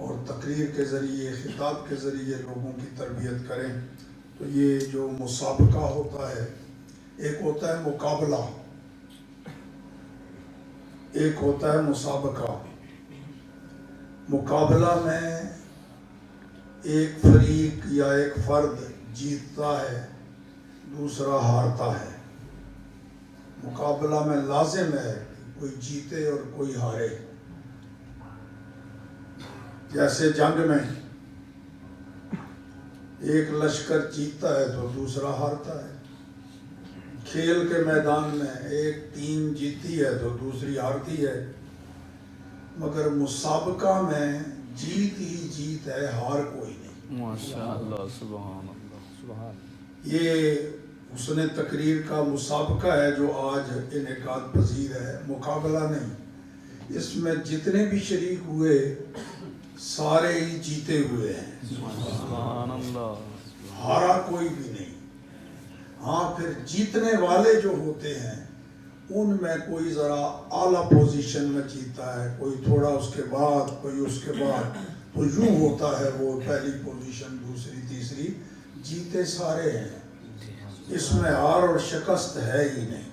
اور تقریر کے ذریعے خطاب کے ذریعے لوگوں کی تربیت کریں. تو یہ جو مسابقہ ہوتا ہے، ایک ہوتا ہے مقابلہ، ایک ہوتا ہے مسابقہ. مقابلہ میں ایک فریق یا ایک فرد جیتتا ہے، دوسرا ہارتا ہے. مقابلہ میں لازم ہے کہ کوئی جیتے اور کوئی ہارے. جیسے جنگ میں ایک لشکر جیتتا ہے تو دوسرا ہارتا ہے. کھیل کے میدان میں ایک ٹیم جیتی ہے تو دوسری ہارتی ہے. مگر مسابقہ میں جیت ہی جیت ہے، ہار کوئی نہیں. ماشاءاللہ، سبحان اللہ، سبحان. یہ حسن تقریر کا مسابقہ ہے جو آج انعقاد پذیر ہے، مقابلہ نہیں. اس میں جتنے بھی شریک ہوئے سارے ہی جیتے ہوئے ہیں، سبحان اللہ. ہارا کوئی بھی نہیں. ہاں پھر جیتنے والے جو ہوتے ہیں ان میں کوئی ذرا اعلیٰ پوزیشن میں جیتا ہے، کوئی تھوڑا اس کے بعد، کوئی اس کے بعد. تو یوں ہوتا ہے وہ پہلی پوزیشن، دوسری، تیسری، جیتے سارے ہیں. اس میں ہار اور شکست ہے ہی نہیں.